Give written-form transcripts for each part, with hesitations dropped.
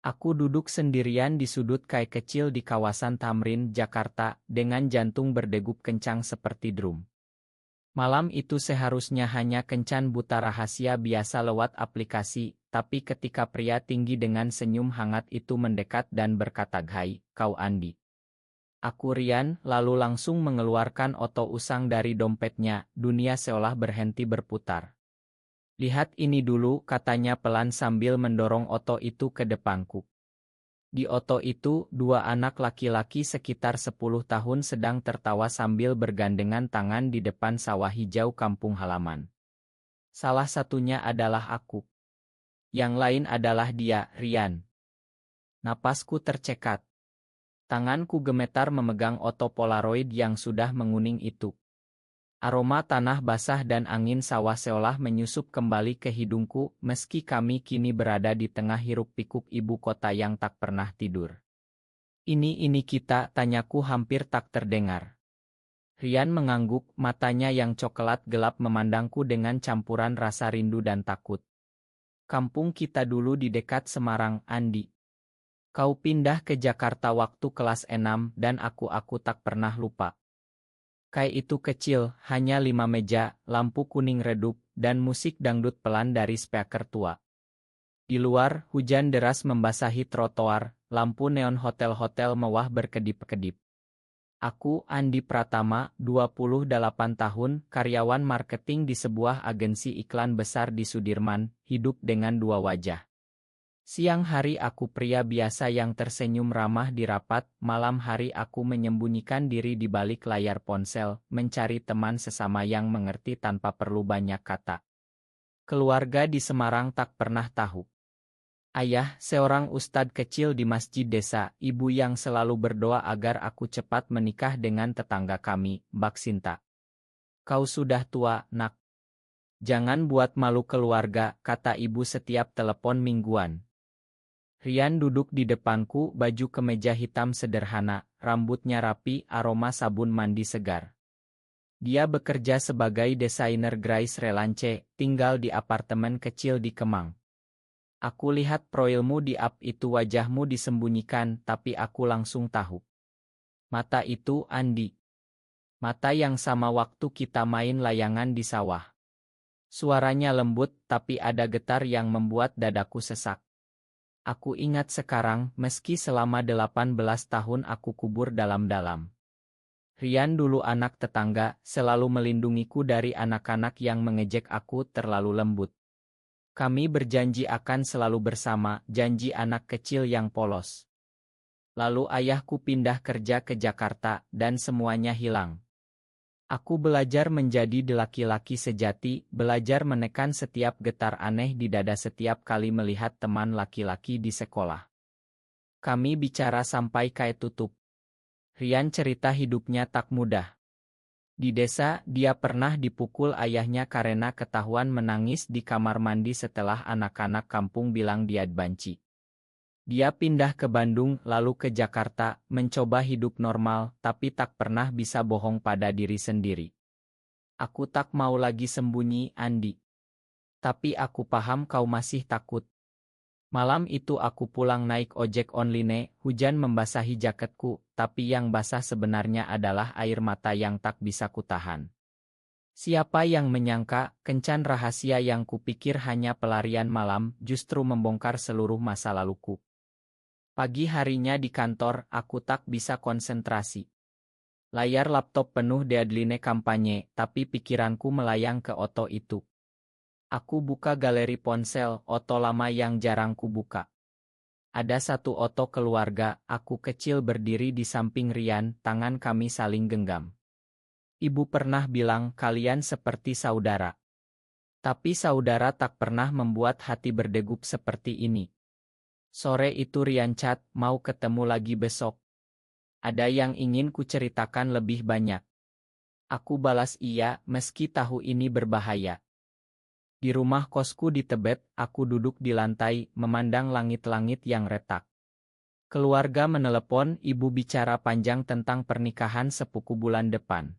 Aku duduk sendirian di sudut kai kecil di kawasan Tamrin, Jakarta, dengan jantung berdegup kencang seperti drum. Malam itu seharusnya hanya kencan buta rahasia biasa lewat aplikasi, tapi ketika pria tinggi dengan senyum hangat itu mendekat dan berkata, "Hai, kau Andi." Aku rian, lalu langsung mengeluarkan oto usang dari dompetnya, dunia seolah berhenti berputar. "Lihat ini dulu," katanya pelan sambil mendorong oto itu ke depanku. Di oto itu, dua anak laki-laki sekitar 10 tahun sedang tertawa sambil bergandengan tangan di depan sawah hijau kampung halaman. Salah satunya adalah aku. Yang lain adalah dia, Rian. Napasku tercekat. Tanganku gemetar memegang oto Polaroid yang sudah menguning itu. Aroma tanah basah dan angin sawah seolah menyusup kembali ke hidungku, meski kami kini berada di tengah hiruk-pikuk ibu kota yang tak pernah tidur. Ini kita, tanyaku hampir tak terdengar. Rian mengangguk, matanya yang coklat gelap memandangku dengan campuran rasa rindu dan takut. "Kampung kita dulu di dekat Semarang, Andi. Kau pindah ke Jakarta waktu kelas 6 dan aku tak pernah lupa. Kai itu kecil, hanya 5 meja, lampu kuning redup, dan musik dangdut pelan dari speaker tua. Di luar, hujan deras membasahi trotoar, lampu neon hotel-hotel mewah berkedip-kedip. Aku, Andi Pratama, 28 tahun, karyawan marketing di sebuah agensi iklan besar di Sudirman, hidup dengan dua wajah. Siang hari aku pria biasa yang tersenyum ramah di rapat, malam hari aku menyembunyikan diri di balik layar ponsel, mencari teman sesama yang mengerti tanpa perlu banyak kata. Keluarga di Semarang tak pernah tahu. Ayah, seorang ustadz kecil di masjid desa, ibu yang selalu berdoa agar aku cepat menikah dengan tetangga kami, Mbak Sinta. "Kau sudah tua, nak. Jangan buat malu keluarga," kata ibu setiap telepon mingguan. Rian duduk di depanku, baju kemeja hitam sederhana, rambutnya rapi, aroma sabun mandi segar. Dia bekerja sebagai desainer Grace Relance, tinggal di apartemen kecil di Kemang. Aku lihat profilmu di app itu, wajahmu disembunyikan, tapi aku langsung tahu. Mata itu, Andi. Mata yang sama waktu kita main layangan di sawah. Suaranya lembut, tapi ada getar yang membuat dadaku sesak. Aku ingat sekarang, meski selama 18 tahun aku kubur dalam-dalam. Rian dulu anak tetangga, selalu melindungiku dari anak-anak yang mengejek aku terlalu lembut. Kami berjanji akan selalu bersama, janji anak kecil yang polos. Lalu ayahku pindah kerja ke Jakarta, dan semuanya hilang. Aku belajar menjadi laki-laki sejati, belajar menekan setiap getar aneh di dada setiap kali melihat teman laki-laki di sekolah. Kami bicara sampai kai tutup. Rian cerita hidupnya tak mudah. Di desa, dia pernah dipukul ayahnya karena ketahuan menangis di kamar mandi setelah anak-anak kampung bilang dia banci. Dia pindah ke Bandung lalu ke Jakarta, mencoba hidup normal, tapi tak pernah bisa bohong pada diri sendiri. "Aku tak mau lagi sembunyi, Andi. Tapi aku paham kau masih takut." Malam itu aku pulang naik ojek online, hujan membasahi jaketku, tapi yang basah sebenarnya adalah air mata yang tak bisa kutahan. Siapa yang menyangka, kencan rahasia yang kupikir hanya pelarian malam, justru membongkar seluruh masa laluku. Pagi harinya di kantor, aku tak bisa konsentrasi. Layar laptop penuh deadline kampanye, tapi pikiranku melayang ke oto itu. Aku buka galeri ponsel, oto lama yang jarang kubuka. Ada satu oto keluarga, aku kecil berdiri di samping Rian, tangan kami saling genggam. Ibu pernah bilang kalian seperti saudara. Tapi saudara tak pernah membuat hati berdegup seperti ini. Sore itu Rian chat, mau ketemu lagi besok. Ada yang ingin kuceritakan lebih banyak. Aku balas iya, meski tahu ini berbahaya. Di rumah kosku di Tebet, aku duduk di lantai, memandang langit-langit yang retak. Keluarga menelepon, ibu bicara panjang tentang pernikahan sepupu bulan depan.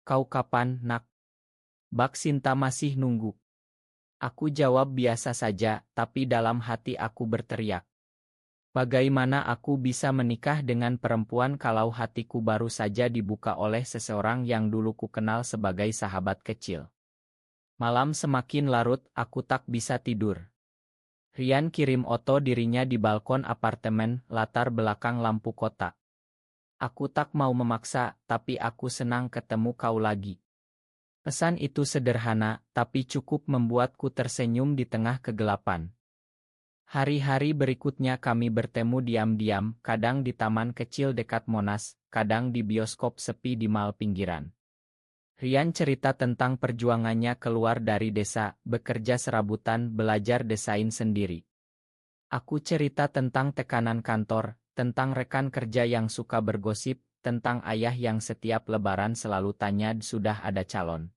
"Kau kapan, nak?" "Bak Sinta masih nunggu." Aku jawab biasa saja, tapi dalam hati aku berteriak. Bagaimana aku bisa menikah dengan perempuan kalau hatiku baru saja dibuka oleh seseorang yang dulu ku kenal sebagai sahabat kecil. Malam semakin larut, aku tak bisa tidur. Rian kirim foto dirinya di balkon apartemen, latar belakang lampu kota. Aku tak mau memaksa, tapi aku senang ketemu kau lagi. Pesan itu sederhana, tapi cukup membuatku tersenyum di tengah kegelapan. Hari-hari berikutnya kami bertemu diam-diam, kadang di taman kecil dekat Monas, kadang di bioskop sepi di mal pinggiran. Rian cerita tentang perjuangannya keluar dari desa, bekerja serabutan, belajar desain sendiri. Aku cerita tentang tekanan kantor, tentang rekan kerja yang suka bergosip, tentang ayah yang setiap lebaran selalu tanya sudah ada calon.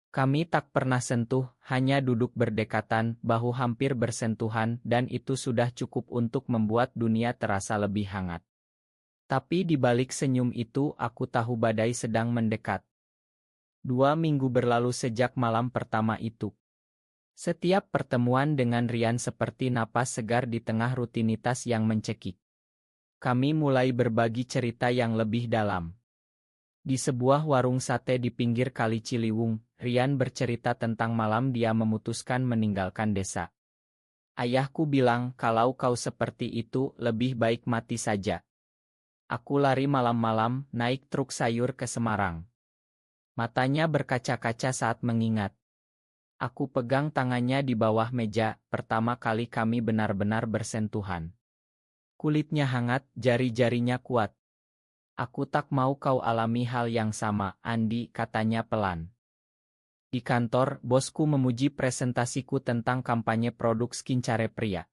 Kami tak pernah sentuh, hanya duduk berdekatan, bahu hampir bersentuhan, dan itu sudah cukup untuk membuat dunia terasa lebih hangat. Tapi di balik senyum itu aku tahu badai sedang mendekat. 2 minggu berlalu sejak malam pertama itu. Setiap pertemuan dengan Rian seperti napas segar di tengah rutinitas yang mencekik. Kami mulai berbagi cerita yang lebih dalam. Di sebuah warung sate di pinggir Kali Ciliwung, Rian bercerita tentang malam dia memutuskan meninggalkan desa. Ayahku bilang kalau kau seperti itu lebih baik mati saja. Aku lari malam-malam, naik truk sayur ke Semarang. Matanya berkaca-kaca saat mengingat. Aku pegang tangannya di bawah meja, pertama kali kami benar-benar bersentuhan. Kulitnya hangat, jari-jarinya kuat. Aku tak mau kau alami hal yang sama, Andi, katanya pelan. Di kantor, bosku memuji presentasiku tentang kampanye produk skincare pria.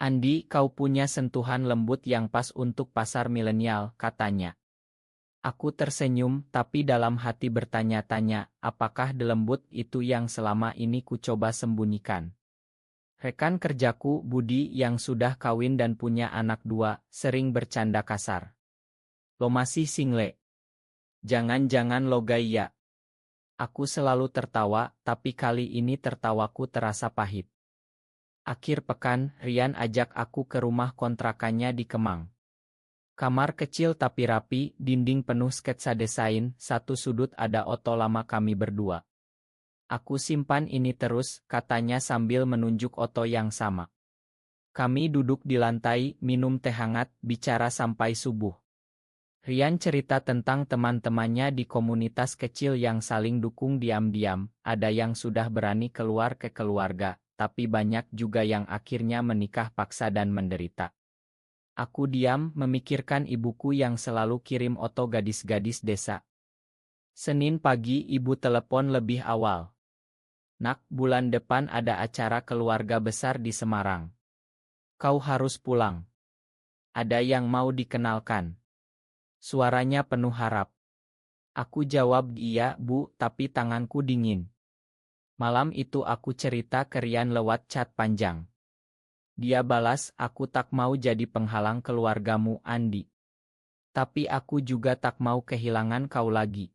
Andi, kau punya sentuhan lembut yang pas untuk pasar milenial, katanya. Aku tersenyum, tapi dalam hati bertanya-tanya, apakah lembut itu yang selama ini ku coba sembunyikan. Rekan kerjaku, Budi, yang sudah kawin dan punya anak 2, sering bercanda kasar. Lo masih single? Jangan-jangan lo gaya. Aku selalu tertawa, tapi kali ini tertawaku terasa pahit. Akhir pekan, Rian ajak aku ke rumah kontrakannya di Kemang. Kamar kecil tapi rapi, dinding penuh sketsa desain, satu sudut ada foto lama kami berdua. Aku simpan ini terus, katanya sambil menunjuk foto yang sama. Kami duduk di lantai, minum teh hangat, bicara sampai subuh. Rian cerita tentang teman-temannya di komunitas kecil yang saling dukung diam-diam, ada yang sudah berani keluar ke keluarga, tapi banyak juga yang akhirnya menikah paksa dan menderita. Aku diam memikirkan ibuku yang selalu kirim foto gadis-gadis desa. Senin pagi ibu telepon lebih awal. Nak, bulan depan ada acara keluarga besar di Semarang. Kau harus pulang. Ada yang mau dikenalkan. Suaranya penuh harap. Aku jawab iya, Bu, tapi tanganku dingin. Malam itu aku cerita ke Rian lewat chat panjang. Dia balas, aku tak mau jadi penghalang keluargamu, Andi. Tapi aku juga tak mau kehilangan kau lagi.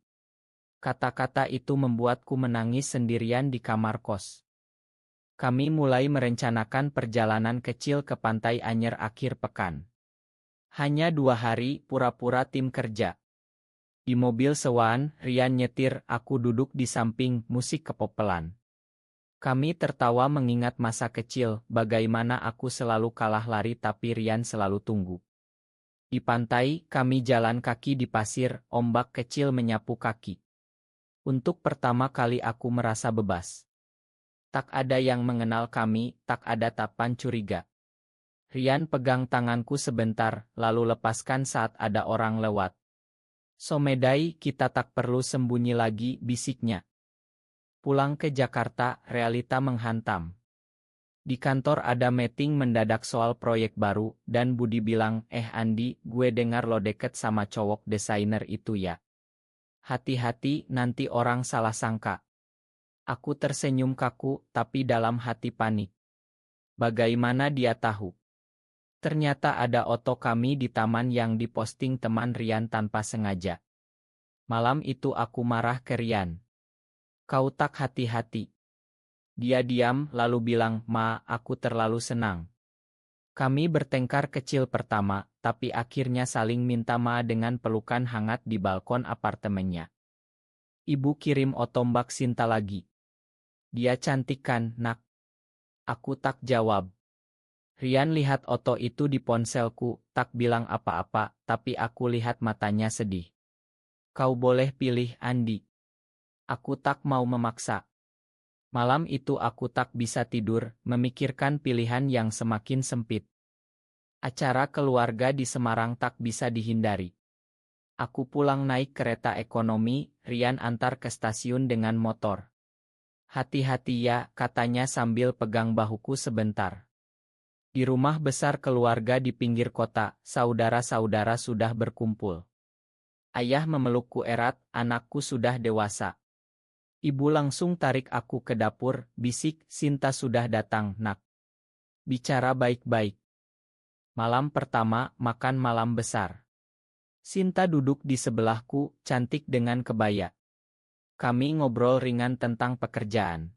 Kata-kata itu membuatku menangis sendirian di kamar kos. Kami mulai merencanakan perjalanan kecil ke Pantai Anyer akhir pekan. Hanya 2 hari, pura-pura tim kerja. Di mobil sewaan, Rian nyetir, aku duduk di samping, musik kepopelan. Kami tertawa mengingat masa kecil, bagaimana aku selalu kalah lari tapi Rian selalu tunggu. Di pantai, kami jalan kaki di pasir, ombak kecil menyapu kaki. Untuk pertama kali aku merasa bebas. Tak ada yang mengenal kami, tak ada tapan curiga. Rian pegang tanganku sebentar, lalu lepaskan saat ada orang lewat. Somedai, kita tak perlu sembunyi lagi, bisiknya. Pulang ke Jakarta, realita menghantam. Di kantor ada meeting mendadak soal proyek baru, dan Budi bilang, Andi, gue dengar lo deket sama cowok desainer itu ya. Hati-hati, nanti orang salah sangka. Aku tersenyum kaku, tapi dalam hati panik. Bagaimana dia tahu? Ternyata ada foto kami di taman yang diposting teman Rian tanpa sengaja. Malam itu aku marah ke Rian. Kau tak hati-hati. Dia diam lalu bilang, Ma, aku terlalu senang. Kami bertengkar kecil pertama, tapi akhirnya saling minta maaf dengan pelukan hangat di balkon apartemennya. Ibu kirim otombak Sinta lagi. Dia cantik kan, nak? Aku tak jawab. Rian lihat oto itu di ponselku, tak bilang apa-apa, tapi aku lihat matanya sedih. Kau boleh pilih, Andi. Aku tak mau memaksa. Malam itu aku tak bisa tidur, memikirkan pilihan yang semakin sempit. Acara keluarga di Semarang tak bisa dihindari. Aku pulang naik kereta ekonomi, Rian antar ke stasiun dengan motor. Hati-hati ya, katanya sambil pegang bahuku sebentar. Di rumah besar keluarga di pinggir kota, saudara-saudara sudah berkumpul. Ayah memelukku erat, anakku sudah dewasa. Ibu langsung tarik aku ke dapur, bisik, Sinta sudah datang, nak. Bicara baik-baik. Malam pertama, makan malam besar. Sinta duduk di sebelahku, cantik dengan kebaya. Kami ngobrol ringan tentang pekerjaan.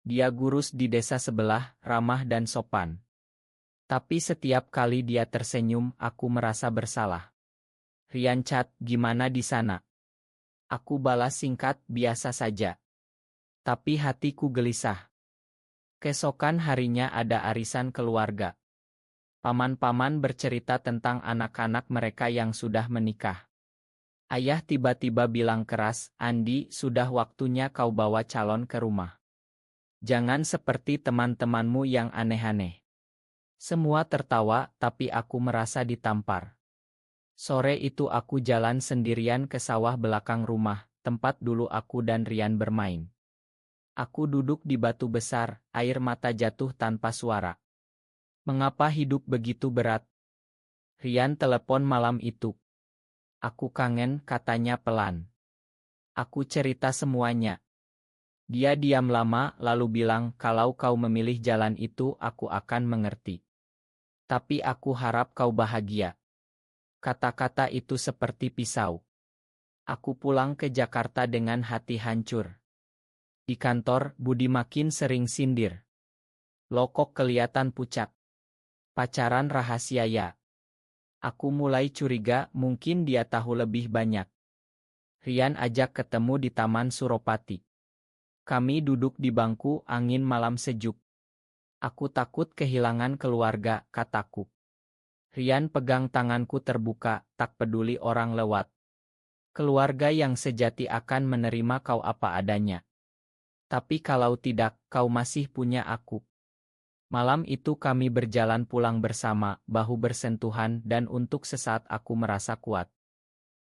Dia gurus di desa sebelah, ramah dan sopan. Tapi setiap kali dia tersenyum, aku merasa bersalah. Rian chat, gimana di sana? Aku balas singkat, biasa saja. Tapi hatiku gelisah. Keesokan harinya ada arisan keluarga. Paman-paman bercerita tentang anak-anak mereka yang sudah menikah. Ayah tiba-tiba bilang keras, Andi, sudah waktunya kau bawa calon ke rumah. Jangan seperti teman-temanmu yang aneh-aneh. Semua tertawa, tapi aku merasa ditampar. Sore itu aku jalan sendirian ke sawah belakang rumah, tempat dulu aku dan Rian bermain. Aku duduk di batu besar, air mata jatuh tanpa suara. Mengapa hidup begitu berat? Rian telepon malam itu. Aku kangen, katanya pelan. Aku cerita semuanya. Dia diam lama, lalu bilang, kalau kau memilih jalan itu, aku akan mengerti. Tapi aku harap kau bahagia. Kata-kata itu seperti pisau. Aku pulang ke Jakarta dengan hati hancur. Di kantor, Budi makin sering sindir. Lokok kelihatan pucat. Pacaran rahasia ya. Aku mulai curiga, mungkin dia tahu lebih banyak. Rian ajak ketemu di Taman Suropati. Kami duduk di bangku, angin malam sejuk. Aku takut kehilangan keluarga, kataku. Rian pegang tanganku terbuka, tak peduli orang lewat. Keluarga yang sejati akan menerima kau apa adanya. Tapi kalau tidak, kau masih punya aku. Malam itu kami berjalan pulang bersama, bahu bersentuhan, dan untuk sesaat aku merasa kuat.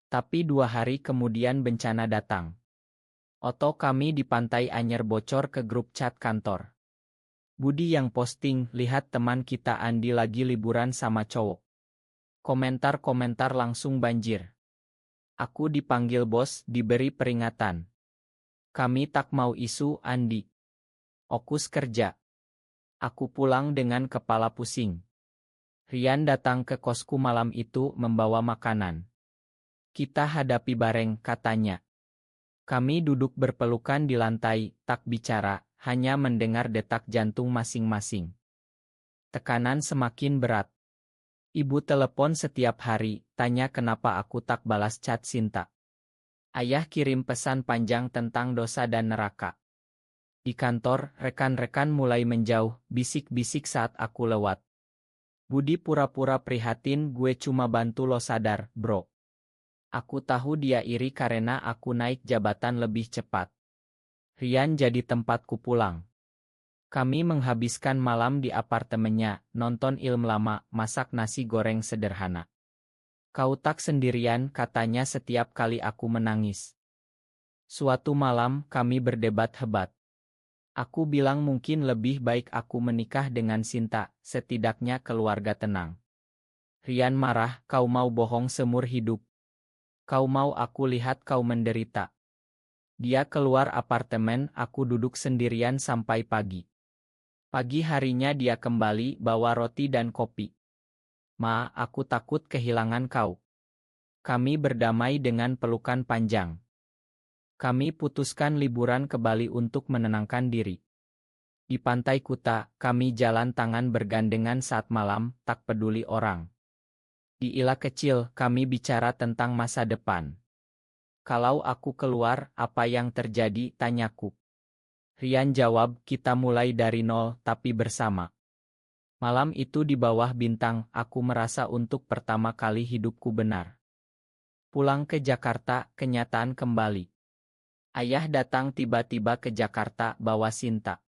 Tapi 2 hari kemudian bencana datang. Oto kami di Pantai Anyer bocor ke grup chat kantor. Budi yang posting, lihat teman kita Andi lagi liburan sama cowok. Komentar-komentar langsung banjir. Aku dipanggil bos, diberi peringatan. Kami tak mau isu, Andi. Fokus kerja. Aku pulang dengan kepala pusing. Rian datang ke kosku malam itu membawa makanan. Kita hadapi bareng, katanya. Kami duduk berpelukan di lantai, tak bicara, hanya mendengar detak jantung masing-masing. Tekanan semakin berat. Ibu telepon setiap hari, tanya kenapa aku tak balas chat Sinta. Ayah kirim pesan panjang tentang dosa dan neraka. Di kantor, rekan-rekan mulai menjauh, bisik-bisik saat aku lewat. Budi pura-pura prihatin, gue cuma bantu lo sadar, bro. Aku tahu dia iri karena aku naik jabatan lebih cepat. Rian jadi tempatku pulang. Kami menghabiskan malam di apartemennya, nonton film lama, masak nasi goreng sederhana. Kau tak sendirian, katanya setiap kali aku menangis. Suatu malam, kami berdebat hebat. Aku bilang mungkin lebih baik aku menikah dengan Sinta, setidaknya keluarga tenang. Rian marah, kau mau bohong seumur hidup. Kau mau aku lihat kau menderita. Dia keluar apartemen, aku duduk sendirian sampai pagi. Pagi harinya dia kembali bawa roti dan kopi. Ma, aku takut kehilangan kau. Kami berdamai dengan pelukan panjang. Kami putuskan liburan ke Bali untuk menenangkan diri. Di Pantai Kuta, kami jalan tangan bergandengan saat malam, tak peduli orang. Di Ila Kecil, kami bicara tentang masa depan. Kalau aku keluar, apa yang terjadi? Tanyaku. Rian jawab, kita mulai dari nol, tapi bersama. Malam itu di bawah bintang, aku merasa untuk pertama kali hidupku benar. Pulang ke Jakarta, kenyataan kembali. Ayah datang tiba-tiba ke Jakarta bawa Sinta.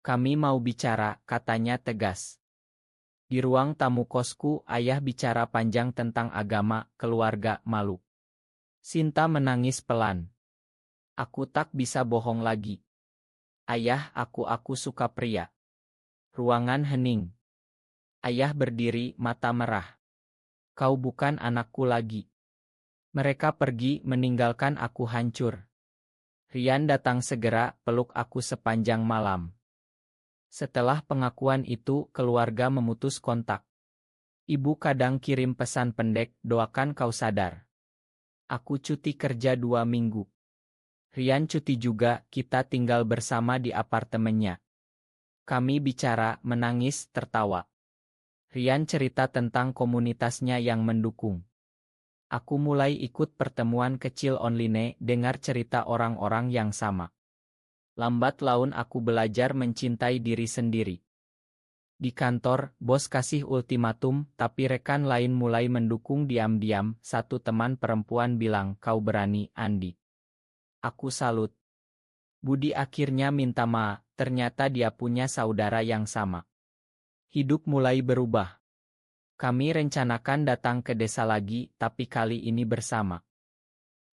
Kami mau bicara, katanya tegas. Di ruang tamu kosku, ayah bicara panjang tentang agama, keluarga, malu. Sinta menangis pelan. Aku tak bisa bohong lagi. Ayah, aku suka pria. Ruangan hening. Ayah berdiri, mata merah. Kau bukan anakku lagi. Mereka pergi, meninggalkan aku hancur. Rian datang segera, peluk aku sepanjang malam. Setelah pengakuan itu, keluarga memutus kontak. Ibu kadang kirim pesan pendek, doakan kau sadar. Aku cuti kerja 2 minggu. Rian cuti juga, kita tinggal bersama di apartemennya. Kami bicara, menangis, tertawa. Rian cerita tentang komunitasnya yang mendukung. Aku mulai ikut pertemuan kecil online, dengar cerita orang-orang yang sama. Lambat laun aku belajar mencintai diri sendiri. Di kantor, bos kasih ultimatum, tapi rekan lain mulai mendukung diam-diam. Satu teman perempuan bilang, kau berani, Andi. Aku salut. Budi akhirnya minta maaf, ternyata dia punya saudara yang sama. Hidup mulai berubah. Kami rencanakan datang ke desa lagi, tapi kali ini bersama.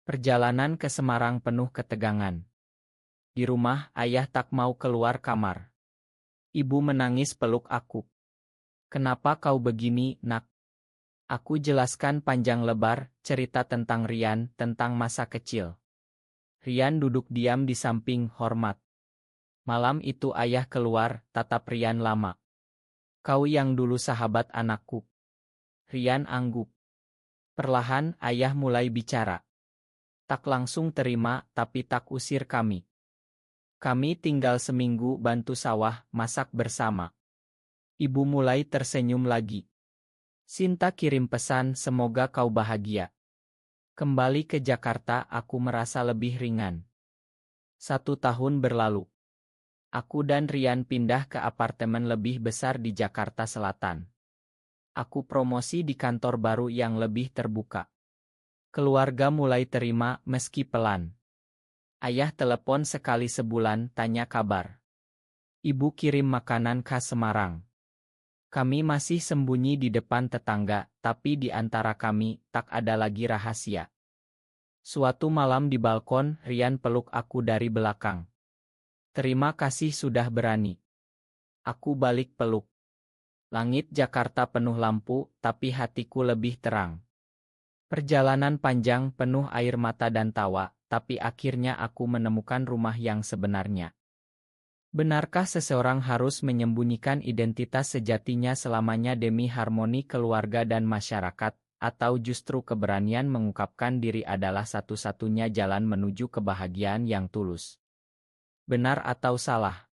Perjalanan ke Semarang penuh ketegangan. Di rumah, ayah tak mau keluar kamar. Ibu menangis peluk aku. Kenapa kau begini, nak? Aku jelaskan panjang lebar, cerita tentang Rian, tentang masa kecil. Rian duduk diam di samping, hormat. Malam itu ayah keluar, tatap Rian lama. Kau yang dulu sahabat anakku. Rian angguk. Perlahan, ayah mulai bicara. Tak langsung terima, tapi tak usir kami. Kami tinggal seminggu bantu sawah, masak bersama. Ibu mulai tersenyum lagi. Sinta kirim pesan, semoga kau bahagia. Kembali ke Jakarta, aku merasa lebih ringan. 1 tahun berlalu. Aku dan Rian pindah ke apartemen lebih besar di Jakarta Selatan. Aku promosi di kantor baru yang lebih terbuka. Keluarga mulai terima, meski pelan. Ayah telepon sekali sebulan, tanya kabar. Ibu kirim makanan khas Semarang. Kami masih sembunyi di depan tetangga, tapi di antara kami, tak ada lagi rahasia. Suatu malam di balkon, Rian peluk aku dari belakang. Terima kasih sudah berani. Aku balik peluk. Langit Jakarta penuh lampu, tapi hatiku lebih terang. Perjalanan panjang penuh air mata dan tawa, tapi akhirnya aku menemukan rumah yang sebenarnya. Benarkah seseorang harus menyembunyikan identitas sejatinya selamanya demi harmoni keluarga dan masyarakat, atau justru keberanian mengungkapkan diri adalah satu-satunya jalan menuju kebahagiaan yang tulus? Benar atau salah?